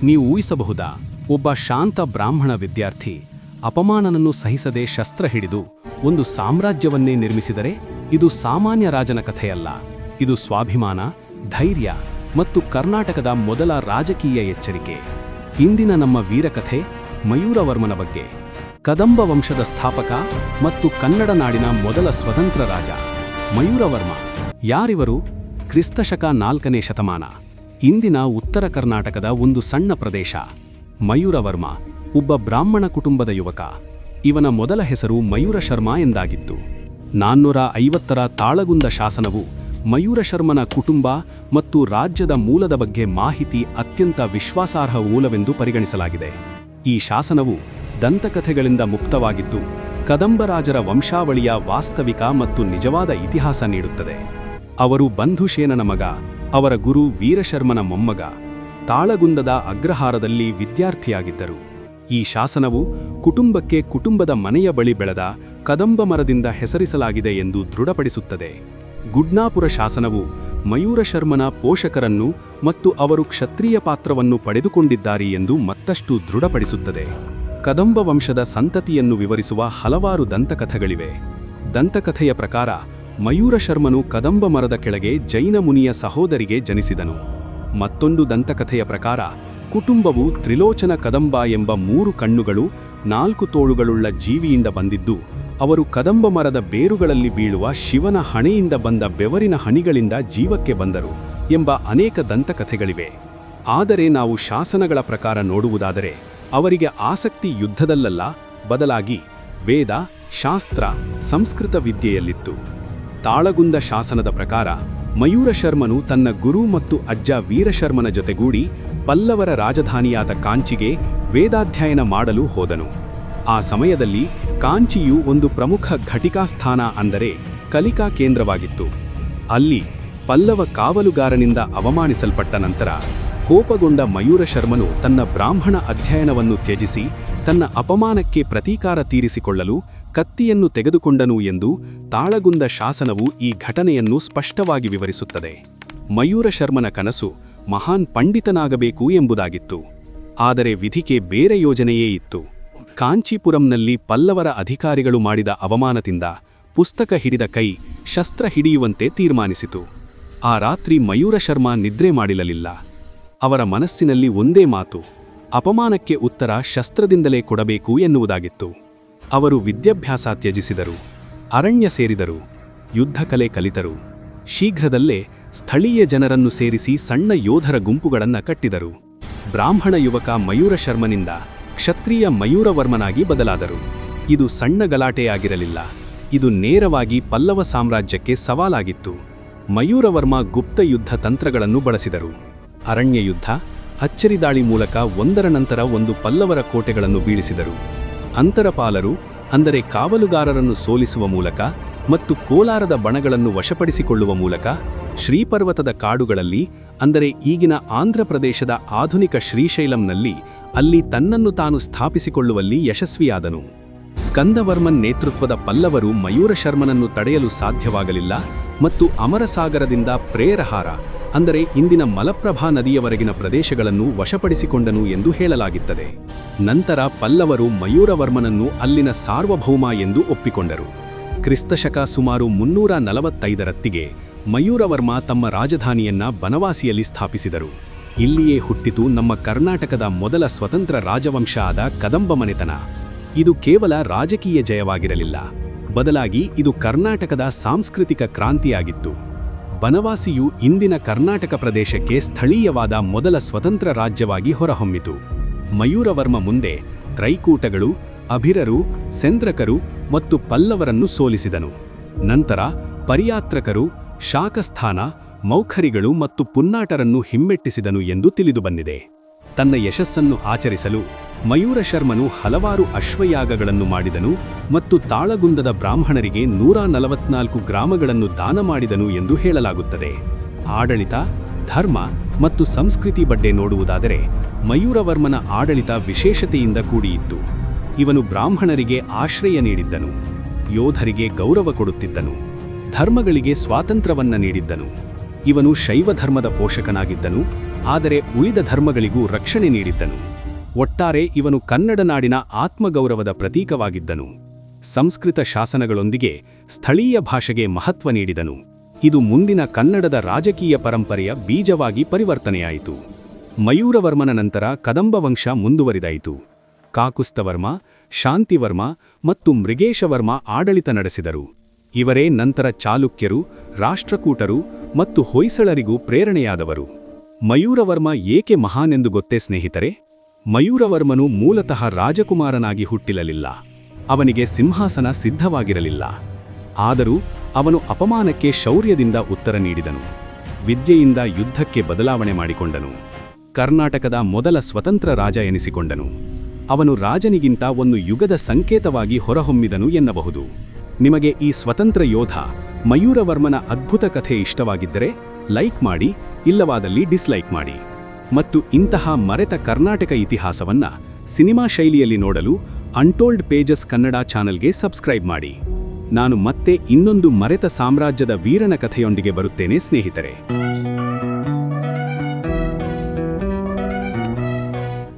ನೀವು ಊಹಿಸಬಹುದಾ, ಒಬ್ಬ ಶಾಂತ ಬ್ರಾಹ್ಮಣ ವಿದ್ಯಾರ್ಥಿ ಅಪಮಾನನನ್ನು ಸಹಿಸದೆ ಶಸ್ತ್ರ ಹಿಡಿದು ಒಂದು ಸಾಮ್ರಾಜ್ಯವನ್ನೇ ನಿರ್ಮಿಸಿದರೆ? ಇದು ಸಾಮಾನ್ಯ ರಾಜನ ಕಥೆಯಲ್ಲ. ಇದು ಸ್ವಾಭಿಮಾನ, ಧೈರ್ಯ ಮತ್ತು ಕರ್ನಾಟಕದ ಮೊದಲ ರಾಜಕೀಯ ಎಚ್ಚರಿಕೆ. ಇಂದಿನ ನಮ್ಮ ವೀರಕಥೆ ಮಯೂರವರ್ಮನ ಬಗ್ಗೆ. ಕದಂಬ ವಂಶದ ಸ್ಥಾಪಕ ಮತ್ತು ಕನ್ನಡ ನಾಡಿನ ಮೊದಲ ಸ್ವತಂತ್ರ ರಾಜ ಮಯೂರವರ್ಮ. ಯಾರಿವರು? ಕ್ರಿಸ್ತಶಕ 4ನೇ ಶತಮಾನ, ಇಂದಿನ ಉತ್ತರ ಕರ್ನಾಟಕದ ಒಂದು ಸಣ್ಣ ಪ್ರದೇಶ. ಮಯೂರವರ್ಮ ಒಬ್ಬ ಬ್ರಾಹ್ಮಣ ಕುಟುಂಬದ ಯುವಕ. ಇವನ ಮೊದಲ ಹೆಸರು ಮಯೂರ ಶರ್ಮ ಎಂದಾಗಿತ್ತು. 450ರ ತಾಳಗುಂದ ಶಾಸನವು ಮಯೂರಶರ್ಮನ ಕುಟುಂಬ ಮತ್ತು ರಾಜ್ಯದ ಮೂಲದ ಬಗ್ಗೆ ಮಾಹಿತಿ ಅತ್ಯಂತ ವಿಶ್ವಾಸಾರ್ಹ ಮೂಲವೆಂದು ಪರಿಗಣಿಸಲಾಗಿದೆ. ಈ ಶಾಸನವು ದಂತಕಥೆಗಳಿಂದ ಮುಕ್ತವಾಗಿದ್ದು, ಕದಂಬರಾಜರ ವಂಶಾವಳಿಯ ವಾಸ್ತವಿಕ ಮತ್ತು ನಿಜವಾದ ಇತಿಹಾಸ ನೀಡುತ್ತದೆ. ಅವರು ಬಂಧುಶೇನನ ಮಗ, ಅವರ ಗುರು ವೀರಶರ್ಮನ ಮೊಮ್ಮಗ. ತಾಳಗುಂದದ ಅಗ್ರಹಾರದಲ್ಲಿ ವಿದ್ಯಾರ್ಥಿಯಾಗಿದ್ದರು. ಈ ಶಾಸನವು ಕುಟುಂಬಕ್ಕೆ ಕುಟುಂಬದ ಮನೆಯ ಬಳಿ ಬೆಳೆದ ಕದಂಬ ಮರದಿಂದ ಹೆಸರಿಸಲಾಗಿದೆ ಎಂದು ದೃಢಪಡಿಸುತ್ತದೆ. ಗುಡ್ನಾಪುರ ಶಾಸನವು ಮಯೂರಶರ್ಮನ ಪೋಷಕರನ್ನು ಮತ್ತು ಅವರು ಕ್ಷತ್ರಿಯ ಪಾತ್ರವನ್ನು ಪಡೆದುಕೊಂಡಿದ್ದಾರೆ ಎಂದು ಮತ್ತಷ್ಟು ದೃಢಪಡಿಸುತ್ತದೆ. ಕದಂಬ ವಂಶದ ಸಂತತಿಯನ್ನು ವಿವರಿಸುವ ಹಲವಾರು ದಂತಕಥೆಗಳಿವೆ. ದಂತಕಥೆಯ ಪ್ರಕಾರ ಮಯೂರಶರ್ಮನು ಕದಂಬ ಮರದ ಕೆಳಗೆ ಜೈನ ಮುನಿಯ ಸಹೋದರಿಗೆ ಜನಿಸಿದನು. ಮತ್ತೊಂದು ದಂತಕಥೆಯ ಪ್ರಕಾರ ಕುಟುಂಬವು ತ್ರಿಲೋಚನ ಕದಂಬ ಎಂಬ 3 ಕಣ್ಣುಗಳು 4 ತೋಳುಗಳುಳ್ಳ ಜೀವಿಯಿಂದ ಬಂದಿದ್ದು, ಅವರು ಕದಂಬ ಮರದ ಬೇರುಗಳಲ್ಲಿ ಬೀಳುವ ಶಿವನ ಹಣೆಯಿಂದ ಬಂದ ಬೆವರಿನ ಹನಿಗಳಿಂದ ಜೀವಕ್ಕೆ ಬಂದರು ಎಂಬ ಅನೇಕ ದಂತಕಥೆಗಳಿವೆ. ಆದರೆ ನಾವು ಶಾಸನಗಳ ಪ್ರಕಾರ ನೋಡುವುದಾದರೆ ಅವರಿಗೆ ಆಸಕ್ತಿ ಯುದ್ಧದಲ್ಲಲ್ಲ, ಬದಲಾಗಿ ವೇದ, ಶಾಸ್ತ್ರ, ಸಂಸ್ಕೃತ ವಿದ್ಯೆಯಲ್ಲಿತ್ತು. ತಾಳಗುಂದ ಶಾಸನದ ಪ್ರಕಾರ ಮಯೂರಶರ್ಮನು ತನ್ನ ಗುರು ಮತ್ತು ಅಜ್ಜ ವೀರಶರ್ಮನ ಜೊತೆಗೂಡಿ ಪಲ್ಲವರ ರಾಜಧಾನಿಯಾದ ಕಾಂಚಿಗೆ ವೇದಾಧ್ಯಯನ ಮಾಡಲು ಹೋದನು. ಆ ಸಮಯದಲ್ಲಿ ಕಾಂಚಿಯು ಒಂದು ಪ್ರಮುಖ ಘಟಿಕಾಸ್ಥಾನ, ಅಂದರೆ ಕಲಿಕಾ ಕೇಂದ್ರವಾಗಿತ್ತು. ಅಲ್ಲಿ ಪಲ್ಲವ ಕಾವಲುಗಾರನಿಂದ ಅವಮಾನಿಸಲ್ಪಟ್ಟ ನಂತರ ಕೋಪಗೊಂಡ ಮಯೂರಶರ್ಮನು ತನ್ನ ಬ್ರಾಹ್ಮಣ ಅಧ್ಯಯನವನ್ನು ತ್ಯಜಿಸಿ ತನ್ನ ಅಪಮಾನಕ್ಕೆ ಪ್ರತೀಕಾರ ತೀರಿಸಿಕೊಳ್ಳಲು ಕತ್ತಿಯನ್ನು ತೆಗೆದುಕೊಂಡನು ಎಂದು ತಾಳಗುಂದ ಶಾಸನವು ಈ ಘಟನೆಯನ್ನು ಸ್ಪಷ್ಟವಾಗಿ ವಿವರಿಸುತ್ತದೆ. ಮಯೂರಶರ್ಮನ ಕನಸು ಮಹಾನ್ ಪಂಡಿತನಾಗಬೇಕು ಎಂಬುದಾಗಿತ್ತು. ಆದರೆ ವಿಧಿಗೆ ಬೇರೆ ಯೋಜನೆಯೇ ಇತ್ತು. ಕಾಂಚೀಪುರಂನಲ್ಲಿ ಪಲ್ಲವರ ಅಧಿಕಾರಿಗಳು ಮಾಡಿದ ಅವಮಾನದಿಂದ ಪುಸ್ತಕ ಹಿಡಿದ ಕೈ ಶಸ್ತ್ರ ಹಿಡಿಯುವಂತೆ ತೀರ್ಮಾನಿಸಿತು. ಆ ರಾತ್ರಿ ಮಯೂರಶರ್ಮ ನಿದ್ರೆ ಮಾಡಿರಲಿಲ್ಲ. ಅವರ ಮನಸ್ಸಿನಲ್ಲಿ ಒಂದೇ ಮಾತು: ಅಪಮಾನಕ್ಕೆ ಉತ್ತರ ಶಸ್ತ್ರದಿಂದಲೇ ಕೊಡಬೇಕು ಎನ್ನುವುದಾಗಿತ್ತು. ಅವರು ವಿದ್ಯಾಭ್ಯಾಸ ತ್ಯಜಿಸಿದರು, ಅರಣ್ಯ ಸೇರಿದರು, ಯುದ್ಧಕಲೆ ಕಲಿತರು. ಶೀಘ್ರದಲ್ಲೇ ಸ್ಥಳೀಯ ಜನರನ್ನು ಸೇರಿಸಿ ಸಣ್ಣ ಯೋಧರ ಗುಂಪುಗಳನ್ನು ಕಟ್ಟಿದರು. ಬ್ರಾಹ್ಮಣ ಯುವಕ ಮಯೂರಶರ್ಮನಿಂದ ಕ್ಷತ್ರಿಯ ಮಯೂರವರ್ಮನಾಗಿ ಬದಲಾದರು. ಇದು ಸಣ್ಣ ಗಲಾಟೆಯಾಗಿರಲಿಲ್ಲ, ಇದು ನೇರವಾಗಿ ಪಲ್ಲವ ಸಾಮ್ರಾಜ್ಯಕ್ಕೆ ಸವಾಲಾಗಿತ್ತು. ಮಯೂರವರ್ಮ ಗುಪ್ತ ಯುದ್ಧ ತಂತ್ರಗಳನ್ನು ಬಳಸಿದರು. ಅರಣ್ಯ ಯುದ್ಧ, ಅಚ್ಚರಿದಾಳಿ ಮೂಲಕ ಒಂದರ ನಂತರ ಒಂದು ಪಲ್ಲವರ ಕೋಟೆಗಳನ್ನು ಬೀಳಿಸಿದರು. ಅಂತರಪಾಲರು, ಅಂದರೆ ಕಾವಲುಗಾರರನ್ನು ಸೋಲಿಸುವ ಮೂಲಕ ಮತ್ತು ಕೋಲಾರದ ಬಣಗಳನ್ನು ವಶಪಡಿಸಿಕೊಳ್ಳುವ ಮೂಲಕ ಶ್ರೀಪರ್ವತದ ಕಾಡುಗಳಲ್ಲಿ, ಅಂದರೆ ಈಗಿನ ಆಂಧ್ರಪ್ರದೇಶದ ಆಧುನಿಕ ಶ್ರೀಶೈಲಂನಲ್ಲಿ, ಅಲ್ಲಿ ತನ್ನನ್ನು ತಾನು ಸ್ಥಾಪಿಸಿಕೊಳ್ಳುವಲ್ಲಿ ಯಶಸ್ವಿಯಾದನು. ಸ್ಕಂದವರ್ಮನ್ ನೇತೃತ್ವದ ಪಲ್ಲವರು ಮಯೂರಶರ್ಮನನ್ನು ತಡೆಯಲು ಸಾಧ್ಯವಾಗಲಿಲ್ಲ ಮತ್ತು ಅಮರಸಾಗರದಿಂದ ಪ್ರೇರಹಾರ, ಅಂದರೆ ಇಂದಿನ ಮಲಪ್ರಭಾ ನದಿಯವರೆಗಿನ ಪ್ರದೇಶಗಳನ್ನು ವಶಪಡಿಸಿಕೊಂಡನು ಎಂದು ಹೇಳಲಾಗುತ್ತದೆ. ನಂತರ ಪಲ್ಲವರು ಮಯೂರವರ್ಮನನ್ನು ಅಲ್ಲಿನ ಸಾರ್ವಭೌಮ ಎಂದು ಒಪ್ಪಿಕೊಂಡರು. ಕ್ರಿಸ್ತಶಕ ಸುಮಾರು 345ರತ್ತಿಗೆ ಮಯೂರವರ್ಮ ತಮ್ಮ ರಾಜಧಾನಿಯನ್ನ ಬನವಾಸಿಯಲ್ಲಿ ಸ್ಥಾಪಿಸಿದರು. ಇಲ್ಲಿಯೇ ಹುಟ್ಟಿತು ನಮ್ಮ ಕರ್ನಾಟಕದ ಮೊದಲ ಸ್ವತಂತ್ರ ರಾಜವಂಶ ಆದ ಕದಂಬ ಮನೆತನ. ಇದು ಕೇವಲ ರಾಜಕೀಯ ಜಯವಾಗಿರಲಿಲ್ಲ, ಬದಲಾಗಿ ಇದು ಕರ್ನಾಟಕದ ಸಾಂಸ್ಕೃತಿಕ ಕ್ರಾಂತಿಯಾಗಿತ್ತು. ಬನವಾಸಿಯು ಇಂದಿನ ಕರ್ನಾಟಕ ಪ್ರದೇಶಕ್ಕೆ ಸ್ಥಳೀಯವಾದ ಮೊದಲ ಸ್ವತಂತ್ರ ರಾಜ್ಯವಾಗಿ ಹೊರಹೊಮ್ಮಿತು. ಮಯೂರವರ್ಮ ಮುಂದೆ ತ್ರೈಕೂಟಗಳು, ಅಭಿರರು, ಸೆಂದ್ರಕರು ಮತ್ತು ಪಲ್ಲವರನ್ನು ಸೋಲಿಸಿದನು. ನಂತರ ಪರಿಯಾತ್ರಕರು, ಶಾಕಸ್ಥಾನ, ಮೌಖರಿಗಳು ಮತ್ತು ಪುನ್ನಾಟರನ್ನು ಹಿಮ್ಮೆಟ್ಟಿಸಿದನು ಎಂದು ತಿಳಿದುಬಂದಿದೆ. ತನ್ನ ಯಶಸ್ಸನ್ನು ಆಚರಿಸಲು ಮಯೂರಶರ್ಮನು ಹಲವಾರು ಅಶ್ವಯಾಗಗಳನ್ನು ಮಾಡಿದನು ಮತ್ತು ತಾಳಗುಂದದ ಬ್ರಾಹ್ಮಣರಿಗೆ 144 ಗ್ರಾಮಗಳನ್ನು ದಾನ ಮಾಡಿದನು ಎಂದು ಹೇಳಲಾಗುತ್ತದೆ. ಆಡಳಿತ, ಧರ್ಮ ಮತ್ತು ಸಂಸ್ಕೃತಿ ಬಗ್ಗೆ ನೋಡುವುದಾದರೆ ಮಯೂರವರ್ಮನ ಆಡಳಿತ ವಿಶೇಷತೆಯಿಂದ ಕೂಡಿಯಿತ್ತು. ಇವನು ಬ್ರಾಹ್ಮಣರಿಗೆ ಆಶ್ರಯ ನೀಡಿದ್ದನು, ಯೋಧರಿಗೆ ಗೌರವ ಕೊಡುತ್ತಿದ್ದನು, ಧರ್ಮಗಳಿಗೆ ಸ್ವಾತಂತ್ರ್ಯವನ್ನ ನೀಡಿದ್ದನು. ಇವನು ಶೈವ ಧರ್ಮದ ಪೋಷಕನಾಗಿದ್ದನು ಆದರೆ ಉಳಿದ ಧರ್ಮಗಳಿಗೂ ರಕ್ಷಣೆ ನೀಡಿದ್ದನು. ಒಟ್ಟಾರೆ ಇವನು ಕನ್ನಡ ನಾಡಿನ ಆತ್ಮಗೌರವದ ಪ್ರತೀಕವಾಗಿದ್ದನು. ಸಂಸ್ಕೃತ ಶಾಸನಗಳೊಂದಿಗೆ ಸ್ಥಳೀಯ ಭಾಷೆಗೆ ಮಹತ್ವ ನೀಡಿದನು. ಇದು ಮುಂದಿನ ಕನ್ನಡದ ರಾಜಕೀಯ ಪರಂಪರೆಯ ಬೀಜವಾಗಿ ಪರಿವರ್ತನೆಯಾಯಿತು. ಮಯೂರವರ್ಮನ ನಂತರ ಕದಂಬ ವಂಶ ಮುಂದುವರಿದಾಯಿತು. ಕಾಕುಸ್ಥವರ್ಮ, ಶಾಂತಿವರ್ಮ ಮತ್ತು ಮೃಗೇಶವರ್ಮ ಆಡಳಿತ ನಡೆಸಿದರು. ಇವರೇ ನಂತರ ಚಾಲುಕ್ಯರು, ರಾಷ್ಟ್ರಕೂಟರು ಮತ್ತು ಹೊಯ್ಸಳರಿಗೂ ಪ್ರೇರಣೆಯಾದವರು. ಮಯೂರವರ್ಮ ಏಕೆ ಮಹಾನೆಂದು ಗೊತ್ತೇ ಸ್ನೇಹಿತರೆ? ಮಯೂರವರ್ಮನು ಮೂಲತಃ ರಾಜಕುಮಾರನಾಗಿ ಹುಟ್ಟಿರಲಿಲ್ಲ. ಅವನಿಗೆ ಸಿಂಹಾಸನ ಸಿದ್ಧವಾಗಿರಲಿಲ್ಲ. ಆದರೂ ಅವನು ಅಪಮಾನಕ್ಕೆ ಶೌರ್ಯದಿಂದ ಉತ್ತರ ನೀಡಿದನು. ವಿದ್ಯೆಯಿಂದ ಯುದ್ಧಕ್ಕೆ ಬದಲಾವಣೆ ಮಾಡಿಕೊಂಡನು. ಕರ್ನಾಟಕದ ಮೊದಲ ಸ್ವತಂತ್ರ ರಾಜ ಎನಿಸಿಕೊಂಡನು. ಅವನು ರಾಜನಿಗಿಂತ ಒಂದು ಯುಗದ ಸಂಕೇತವಾಗಿ ಹೊರಹೊಮ್ಮಿದನು ಎನ್ನಬಹುದು. ನಿಮಗೆ ಈ ಸ್ವತಂತ್ರ ಯೋಧ ಮಯೂರವರ್ಮನ ಅದ್ಭುತ ಕಥೆ ಇಷ್ಟವಾಗಿದ್ದರೆ ಲೈಕ್ ಮಾಡಿ, ಇಲ್ಲವಾದಲ್ಲಿ ಡಿಸ್ಲೈಕ್ ಮಾಡಿ. ಮತ್ತು ಇಂತಹ ಮರೆತ ಕರ್ನಾಟಕ ಇತಿಹಾಸವನ್ನ ಸಿನಿಮಾ ಶೈಲಿಯಲ್ಲಿ ನೋಡಲು ಅನ್ಟೋಲ್ಡ್ ಪೇಜಸ್ ಕನ್ನಡ ಚಾನೆಲ್ಗೆ ಸಬ್ಸ್ಕ್ರೈಬ್ ಮಾಡಿ. ನಾನು ಮತ್ತೆ ಇನ್ನೊಂದು ಮರೆತ ಸಾಮ್ರಾಜ್ಯದ ವೀರನ ಕಥೆಯೊಂದಿಗೆ ಬರುತ್ತೇನೆ ಸ್ನೇಹಿತರೆ.